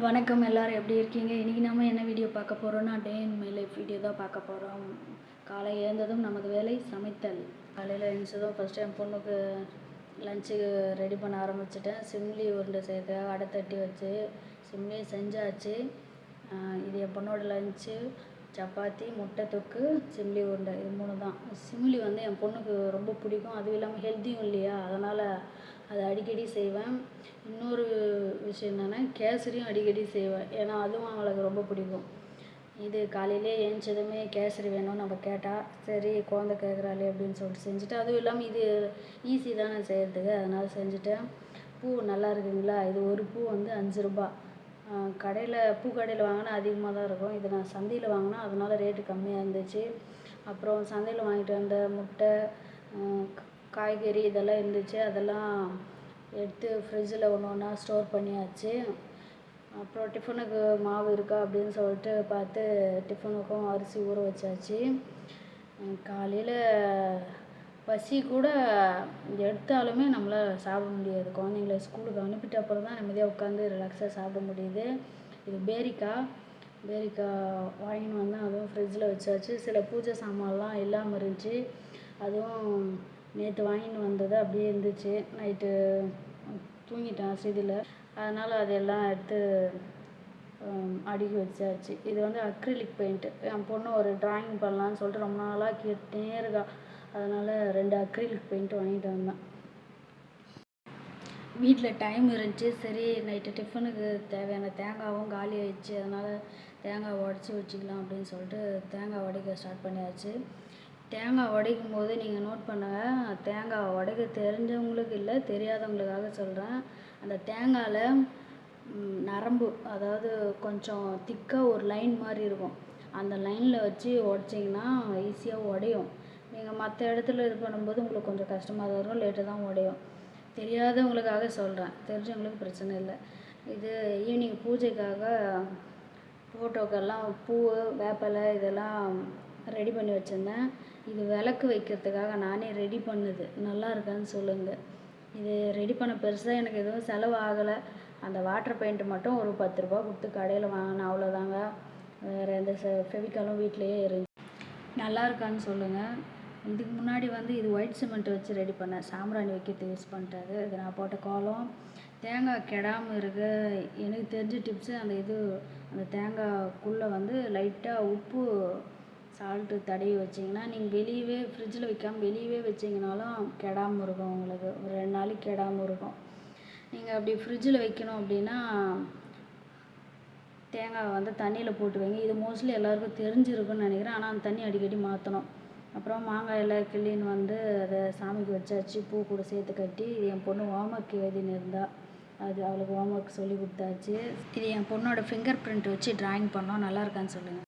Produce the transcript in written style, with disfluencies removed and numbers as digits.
வணக்கம், எல்லாரும் எப்படி இருக்கீங்க? இன்றைக்கி நம்ம என்ன வீடியோ பார்க்க போகிறோன்னா, டே இன் மை லைஃப் வீடியோ தான் பார்க்க போகிறோம். காலை எழுந்ததும் நமது வேலை சமைத்தல். காலையில் எழுந்ததும் ஃபஸ்ட்டு என் பொண்ணுக்கு லஞ்சுக்கு ரெடி பண்ண ஆரம்பிச்சிட்டேன். சிம்லி உருண்டை செய்யறதுக்காக அடை தட்டி வச்சு சிம்லி செஞ்சாச்சு. இது என் பொண்ணோட லஞ்சு. சப்பாத்தி, முட்டை தொக்கு, சிம்லி உருண்டை, இது 3 தான். சிம்லி வந்து என் பொண்ணுக்கு ரொம்ப பிடிக்கும். அதுவும் இல்லாமல் ஹெல்த்தியும் இல்லையா, அதனால் அதை அடிக்கடி செய்வேன். இன்னொரு விஷயம் என்னென்னா, கேசரியும் அடிக்கடி செய்வேன். ஏன்னா அதுவும் அவங்களுக்கு ரொம்ப பிடிக்கும். இது காலையிலே எழுந்ததுமே கேசரி வேணும்னு நம்ம கேட்டால், சரி குழந்தை கேட்குறாளே அப்படின்னு சொல்லிட்டு செஞ்சுட்டு, அதுவும் இல்லாமல் இது ஈஸி தானே செய்கிறதுக்கு, அதனால் செஞ்சுட்டேன். பூ நல்லா இருக்குங்களா? இது ஒரு பூ வந்து 5 ரூபா. கடையில் பூக்கடையில் வாங்கினா அதிகமாக தான் இருக்கும். இது நான் சந்தையில் வாங்கினா, அதனால் ரேட்டு கம்மியாக இருந்துச்சு. அப்புறம் சந்தையில் வாங்கிட்டு வந்த முட்டை, காய்கறி இதெல்லாம் இருந்துச்சு. அதெல்லாம் எடுத்து ஃப்ரிட்ஜில் ஒன்று ஒன்றா ஸ்டோர் பண்ணியாச்சு. அப்புறம் டிஃபனுக்கு மாவு இருக்கா அப்படின்னு சொல்லிட்டு பார்த்து டிஃபனுக்கும் அரிசி ஊற வச்சாச்சு. காலையில் பசி கூட எடுத்தாலுமே நம்மளால் சாப்பிட முடியாது. குழந்தைங்கள ஸ்கூலுக்கு அனுப்பிட்ட அப்புறம் தான் நிம்மதியாக உட்காந்து ரிலாக்ஸாக சாப்பிட முடியுது. இது பேரிக்காய் வாங்கின்னு வந்தேன். அதுவும் ஃப்ரிட்ஜில் வச்சாச்சு. சில பூஜை சாமான்லாம் இல்லாமல் இருந்துச்சு. அதுவும் நேற்று வாங்கின்னு வந்தது அப்படியே இருந்துச்சு. நைட்டு தூங்கிட்டேன் செய்தியில், அதனால் அதெல்லாம் எடுத்து அடுக்கி வச்சாச்சு. இது வந்து அக்ரிலிக் பெயிண்ட்டு. என் பொண்ணு ஒரு ட்ராயிங் பண்ணலான்னு சொல்லிட்டு ரொம்ப நாளாக கேட்டே இருக்கா. அதனால் 2 அக்ரிலிக் பெயிண்ட் வாங்கிட்டு வந்தேன். வீட்டில் டைம் இருந்துச்சு. சரி நைட்டு டிஃபனுக்கு தேவையான தேங்காயும் காலி ஆயிடுச்சு. அதனால் தேங்காய் உடச்சி வச்சுக்கலாம் அப்படின்னு சொல்லிட்டு தேங்காய் உடைக்க ஸ்டார்ட் பண்ணியாச்சு. தேங்காய் உடைக்கும் போது நீங்கள் நோட் பண்ணுங்கள், தேங்காய் உடைக்க தெரிஞ்சவங்களுக்கு இல்லை, தெரியாதவங்களுக்காக சொல்கிறேன். அந்த தேங்காயில் நரம்பு, அதாவது கொஞ்சம் திக்காக ஒரு லைன் மாதிரி இருக்கும். அந்த லைனில் வச்சு உடச்சிங்கன்னா ஈஸியாக உடையும். நீங்கள் மற்ற இடத்துல இது பண்ணும்போது உங்களுக்கு கொஞ்சம் கஷ்டமாக தான் இருக்கும், லேட்டாக தான் உடையும். தெரியாதவங்களுக்காக சொல்கிறேன், தெரிஞ்சவங்களுக்கு பிரச்சனை இல்லை. இது ஈவினிங் பூஜைக்காக ஃபோட்டோக்கெல்லாம் பூ, வேப்பிலை இதெல்லாம் ரெடி பண்ணி வச்சுருந்தேன். இது விளக்கு வைக்கிறதுக்காக நானே ரெடி பண்ணுது. நல்லா இருக்கான்னு சொல்லுங்கள். இது ரெடி பண்ண பெருசாக எனக்கு எதுவும் செலவு ஆகலை. அந்த வாட்டர் பெயிண்ட்டு மட்டும் ஒரு 10 ரூபா கொடுத்து கடையில் வாங்கினேன், அவ்வளோதாங்க. வேறு எந்த ஃபெவிக்காலும் வீட்டிலையே இருந்துச்சு. நல்லா இருக்கான்னு சொல்லுங்கள். இதுக்கு முன்னாடி வந்து இது ஒயிட் சிமெண்ட் வச்சு ரெடி பண்ணேன். சாம்பிராணி வைக்கிறதுக்கு யூஸ் பண்ணிட்டாரு. இது நான் போட்ட கோலம். தேங்காய் கெடாமல் இருக்க எனக்கு தெரிஞ்ச டிப்ஸு, அந்த தேங்காய்க்குள்ளே வந்து லைட்டாக உப்பு, சால்ட்டு தடவி வச்சிங்கன்னா, நீங்கள் வெளியவே ஃப்ரிட்ஜில் வைக்காமல் வெளியவே வச்சிங்கனாலும் கெடாமல் இருக்கும். உங்களுக்கு ஒரு 2 நாளைக்கு கெடாமல் இருக்கும். நீங்கள் அப்படி ஃப்ரிட்ஜில் வைக்கணும் அப்படின்னா தேங்காய் வந்து தண்ணியில் போட்டு வைங்க. இது மோஸ்ட்லி எல்லாருக்கும் தெரிஞ்சிருக்குன்னு நினைக்கிறேன். ஆனால் அந்த தண்ணி அடிக்கடி மாற்றணும். அப்புறம் மாங்காய் எல்லாம் கிள்ளின்னு வந்து அதை சாமிக்கு வச்சாச்சு. பூ கூட சேர்த்து கட்டி. இது என் பொண்ணு ஹோம்ஒர்க் எழுதின்னு இருந்தா, அது அவளுக்கு ஹோம்ஒர்க் சொல்லி கொடுத்தாச்சு. இது என் பொண்ணோட ஃபிங்கர் பிரிண்ட் வச்சு ட்ராயிங் பண்ணோம். நல்லா இருக்கான்னு சொல்லுங்கள்.